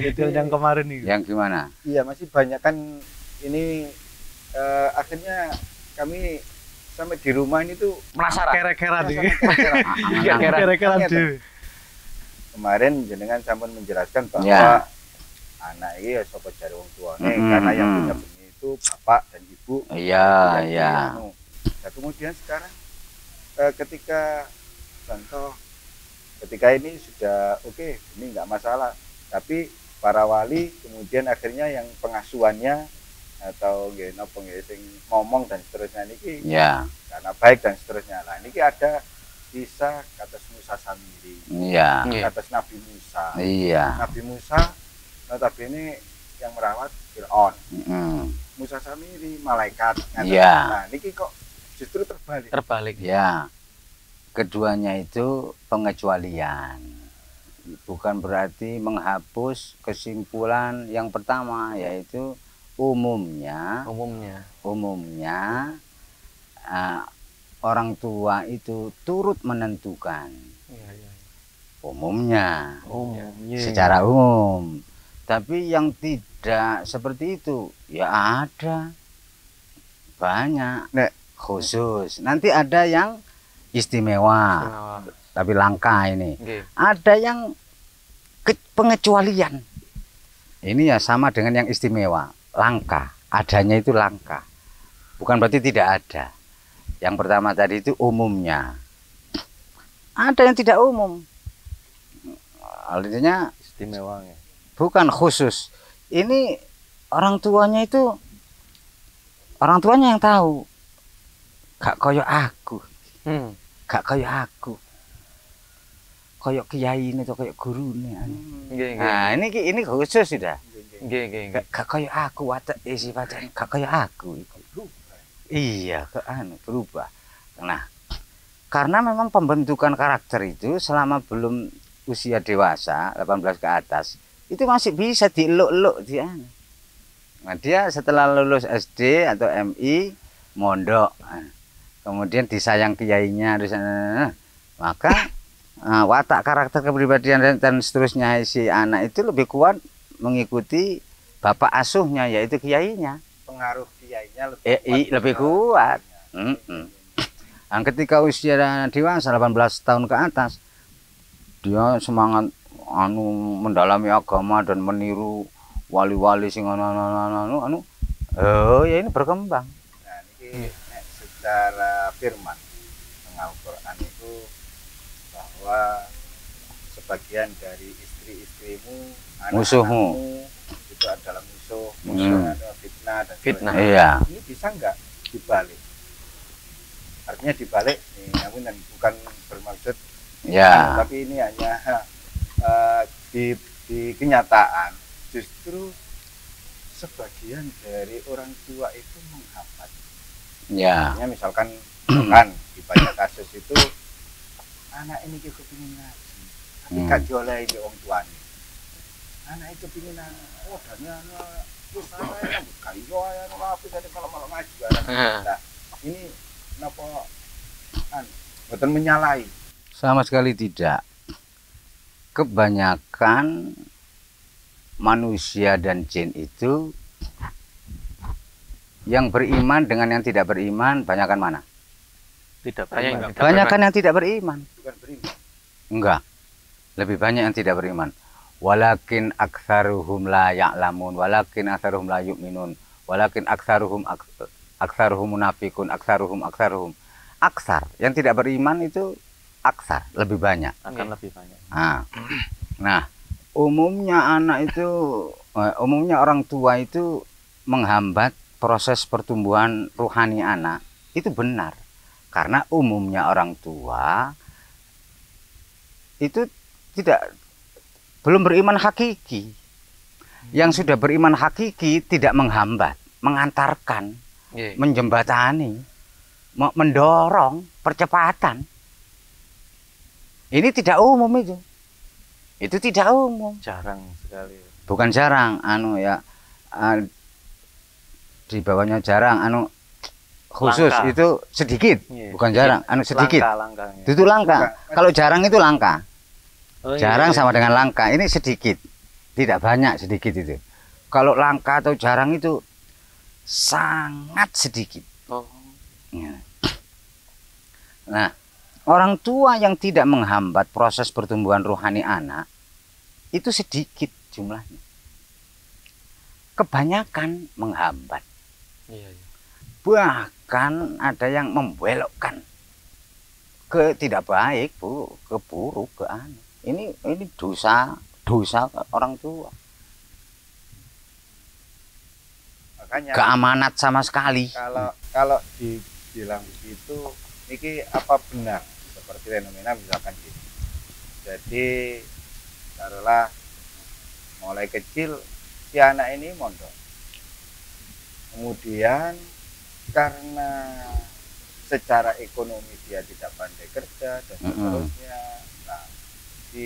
kecil yang kemarin nih. Yang gimana? Iya, masih banyak kan ini akhirnya kami sampai di rumah ini tuh Penasaran. Kere-keran nih. Kere-keran. Kemarin jenengan sampun menjelaskan bahwa Ya. anak ini ya sapa jare wong tuane karena yang punya benih itu bapak dan ibu. Iya, Yang iya. Nah, kemudian sekarang ketika contoh ketika ini sudah oke, ini nggak masalah, tapi para wali kemudian akhirnya yang pengasuhannya atau gini pengising ngomong dan seterusnya ini Ya. karena baik dan seterusnya lah ini ada kisah atas Musa Samiri, Iya. atas Nabi Musa. Iya. Nabi Musa notabene yang merawat Fir'aun. Mm. Musa Samiri malaikat. Iya. Nah niki kok justru terbalik. Terbalik. Ya. Keduanya itu pengecualian. Bukan berarti menghapus kesimpulan yang pertama, yaitu umumnya orang tua itu turut menentukan. Iya. Umumnya. Umumnya. Secara umum. Tapi yang tidak seperti itu ya ada banyak. Nek. Khusus. Nanti ada yang istimewa. Tapi langka ini. Okay. Ada yang pengecualian. Ini ya sama dengan yang istimewa, langka. Adanya itu langka. Bukan berarti tidak ada. Yang pertama tadi itu umumnya. Ada yang tidak umum. Artinya Istimewanya. bukan khusus. Ini orang tuanya yang tahu. Gak koyo aku. Gak koyo aku. Koyo kiai ini atau koyo guru ini. Nah ini khusus sudah. Gak koyo aku watak isi bacaan gak koyo aku. Iya, berubah. Nah, karena memang pembentukan karakter itu selama belum usia dewasa 18 ke atas itu masih bisa dieluk-eluk dia. Nah, dia setelah lulus SD atau MI mondok. Kemudian disayang kiainya, maka watak karakter kepribadian dan seterusnya si anak itu lebih kuat mengikuti bapak asuhnya yaitu kiainya. Pengaruh kiainya Lebih kuat. Nah, ketika usia dewasa 18 tahun ke atas dia semangat mendalami agama dan meniru wali-wali sing ya ini berkembang. Nah ini secara firman Al-Quran itu bahwa sebagian dari istri-istrimu, musuhmu itu adalah musuh, fitnah dan Fitnah. Iya. Ini bisa nggak dibalik? Artinya dibalik, namun bukan bermaksud, Ya. tapi ini hanya di kenyataan justru sebagian dari orang tua itu menghambat. Ya. Artinya misalkan kan di banyak kasus itu anak ini kepingin ngaji, tapi gak dioleh di orang tuanya. Anak itu kepingin danya terus saya kayu ya apa tadi kalau malam ngaji. Nah, ini kenapa betul menyalahi? Sama sekali tidak. Kebanyakan manusia dan jin itu yang beriman dengan yang tidak beriman, banyakan mana? Tidak beriman. Banyakan yang tidak beriman. Bukan beriman. Enggak. Lebih banyak yang tidak beriman. Walakin aktsaruhum la ya'lamun, walakin aktsaruhum la yu'minun, walakin aktsaruhum munafiqun, aktsaruhum. Aksar yang tidak beriman itu aksar, lebih banyak. Akan lebih banyak. Nah, umumnya orang tua itu menghambat proses pertumbuhan rohani anak. Itu benar. Karena umumnya orang tua itu belum beriman hakiki. Yang sudah beriman hakiki tidak menghambat, mengantarkan, menjembatani, mendorong percepatan. Ini tidak umum itu. Itu tidak umum. Jarang sekali. Bukan jarang, di bawahnya jarang, khusus langka. Itu sedikit, bukan jarang, sedikit. Langka, itu langka. Kalau jarang itu langka. Jarang sama dengan langka. Ini sedikit, tidak banyak, sedikit itu. Kalau langka atau jarang itu sangat sedikit. Oh. Ya. Nah, orang tua yang tidak menghambat proses pertumbuhan rohani anak itu sedikit jumlahnya. Kebanyakan menghambat. Iya, iya. Bahkan ada yang membelokkan ke tidak baik, Bu, ke buruk, ke aneh. Ini dosa orang tua. Makanya Keamanat sama sekali. kalau dibilang begitu, ini apa benar seperti fenomena misalkan gini. Jadi taruhlah mulai kecil si anak ini mondok. Kemudian karena secara ekonomi dia tidak pandai kerja dan seterusnya, nah, si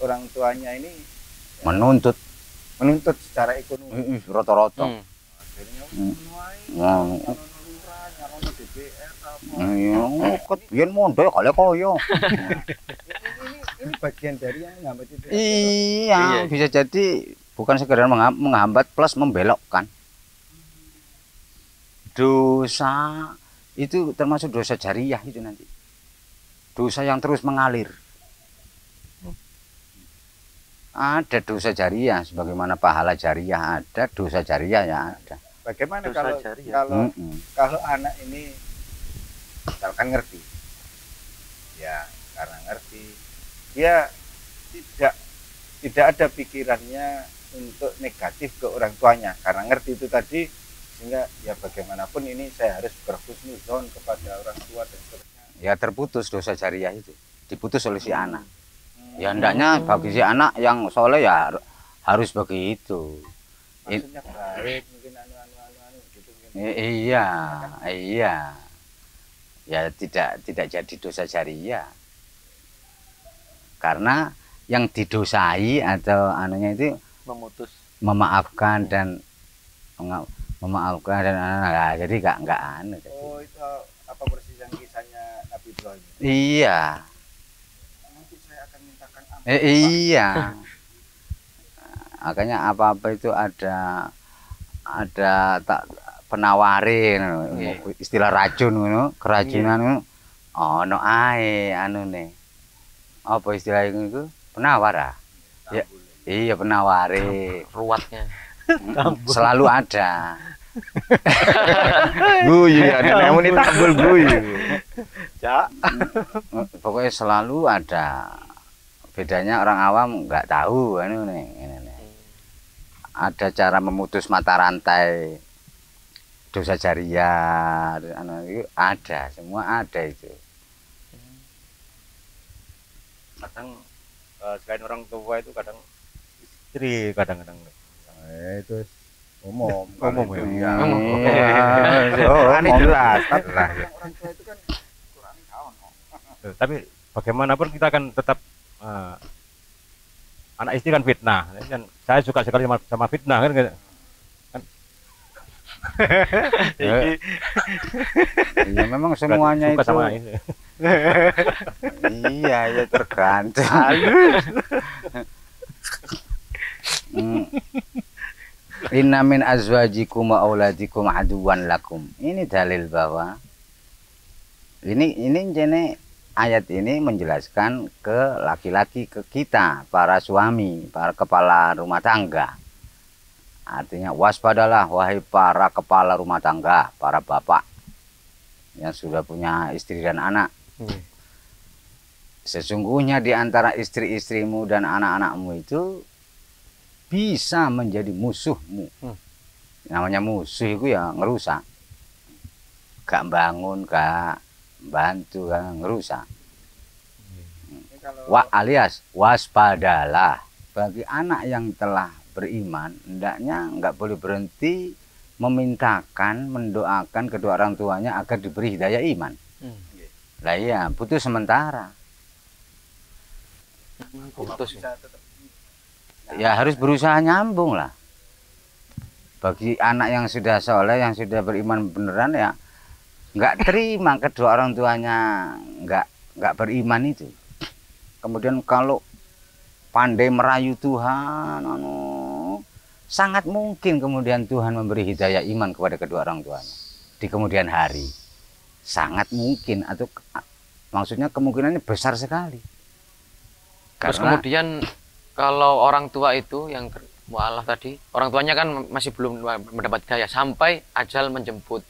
orang tuanya ini ya, Menuntut secara ekonomi. rata-rata. Akhirnya Wow. lurah, nyarono DPR apa. Iya, ket biyen mondok kali kaya. Ini bagian dari yang menghambat itu. Iya, Iya. bisa jadi bukan sekedar menghambat plus membelokkan. Dosa itu termasuk dosa jariah itu nanti. Dosa yang terus mengalir. Ada dosa jariah, sebagaimana pahala jariah ada, dosa jariah ya ada. Bagaimana Dosa kalau jariah. kalau anak ini misalkan ngerti, ya karena ngerti, dia tidak ada pikirannya untuk negatif ke orang tuanya karena ngerti itu tadi, sehingga ya bagaimanapun ini saya harus berhusnuzon kepada orang tua dan seterusnya. Ya terputus dosa jariah itu, diputus oleh si anak. Ya hendaknya bagi si anak yang soleh ya harus begitu. Maksudnya baik mungkin anu gitu mungkin. Iya. Ya tidak jadi dosa jariah. Karena yang didosai atau anunya itu Memutus. memaafkan dan nah, jadi enggak anu. Oh itu apa persis yang kisahnya Nabi Ibrahim? Iya. Nanti saya akan mintakan ampun. Iya. Makanya apa-apa itu ada tak penawarin, istilah racun ngono, keracunan ngono. Ono ae anune. Apa istilah itu? Penawar ah. Ya, iya penawari. Ruwatnya. Selalu ada. Guyu ya, nemu ini tambul guyu. Cak. Pokoknya selalu ada. Bedanya orang awam nggak tahu anu nih. Ada cara memutus mata rantai dosa jariah, anu itu ada, semua ada itu. Kadang selain orang tua itu kadang istri kadang-kadang itu umum ya. Ini jelas. Orang tua itu kan kurang kawan. Tapi bagaimanapun kita akan tetap anak istri kan fitnah. Dan saya suka sekali sama fitnah kan. Iya memang semuanya suka itu. sama ini. Iya ya tergantung. Inna min azwajikum wa auladikum aduwan lakum. Ini dalil bahwa ini jene ayat ini menjelaskan ke laki-laki, ke kita, para suami, para kepala rumah tangga. Artinya waspadalah wahai para kepala rumah tangga, para bapak yang sudah punya istri dan anak. Sesungguhnya di antara istri-istrimu dan anak-anakmu itu bisa menjadi musuhmu. Namanya musuh itu ya ngerusak. Gak bangun, gak bantu, gak ngerusak. Alias waspadalah. Bagi anak yang telah beriman, hendaknya nggak boleh berhenti memintakan, mendoakan kedua orang tuanya agar diberi hidayah iman. Lah iya, putus sementara. Putus. Ya harus berusaha nyambung lah. Bagi anak yang sudah soleh, yang sudah beriman beneran ya nggak terima kedua orang tuanya nggak beriman itu. Kemudian kalau pandai merayu Tuhan, sangat mungkin kemudian Tuhan memberi hidayah iman kepada kedua orang tuanya di kemudian hari. Sangat mungkin, atau maksudnya kemungkinannya besar sekali. Terus Karena kemudian kalau orang tua itu yang mualaf tadi, orang tuanya kan masih belum mendapat hidayah sampai ajal menjemput.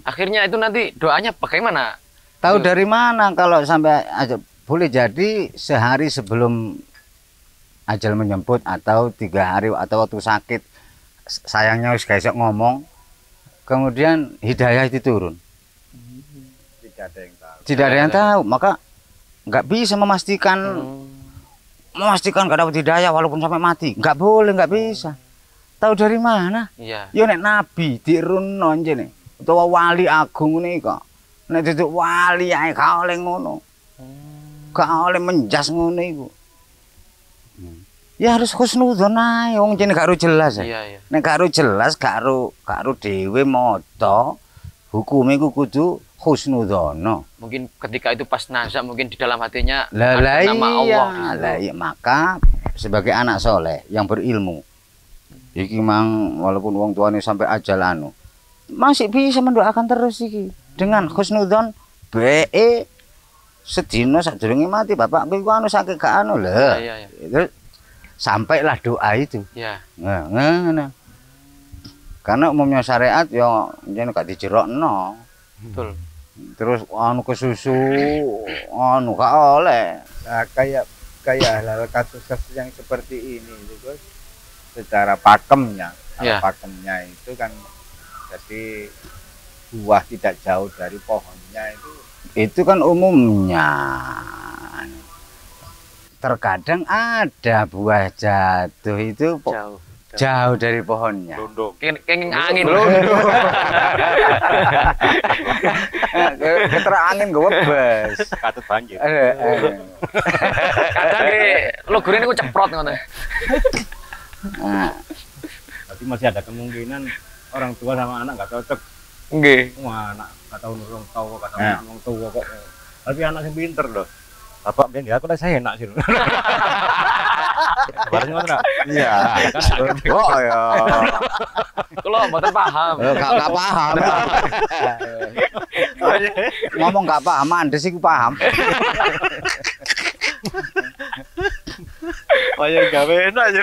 Akhirnya itu nanti doanya bagaimana? Tahu dari mana kalau sampai ajal? Boleh jadi sehari sebelum ajal menjemput atau 3 hari atau waktu sakit, sayangnya wis gak iso ngomong, kemudian hidayah itu turun. Tidak ada yang tahu. Tidak ada yang tahu, maka nggak bisa memastikan gak dapat hidayah walaupun sampai mati. Nggak boleh, nggak bisa. Tahu dari mana? Iya. Yo nek nabi dirunno njene utawa wali agung ngene kok. Nek duduk wali ae gak oleh ngono. Gak oleh menjas ngono iku. Ya harus husnudzon ae wong jene gak ro jelas. Iya. Nek gak ro jelas, gak ro dhewe maca hukume iku kudu husnudzono. Mungkin ketika itu pas nazak mungkin di dalam hatinya Lah ada nama Allah. Lah iya, maka sebagai anak soleh yang berilmu, iki mang walaupun wong tuane sampai ajal masih bisa mendoakan terus iki dengan husnudzon sedina sadurunge mati bapak iku sakit gak lho. Iya. Itu sampailah doa itu. Iya. Nah, ngono. Karena umumnya syariat ya yen gak dijerokno. Betul. Terus kesusu gak oleh. Nah, kayak hal-hal kasus-kasus yang seperti ini itu Gus, secara pakemnya, Ya. pakemnya itu kan jadi buah tidak jauh dari pohonnya Itu kan umumnya. Terkadang ada buah jatuh itu jauh dari pohonnya. Lundung. Kenging angin. Keter angin gue webes. Katut banjir. Kadang lo gurih ini ceprot ngono. Tapi masih ada kemungkinan orang tua sama anak nggak cocok. Nggih. Wah, anak nggak tahu nurung tahu kata orang tua kok. Tapi anak yang pinter loh. Bapak bilang ya aku lah saya enak sih. Barangnya mana? Iya. Oh ya. Kulo mboten paham. Gak paham. Ngomong gak paham, andes iku paham. Oh ya gawe enak aja.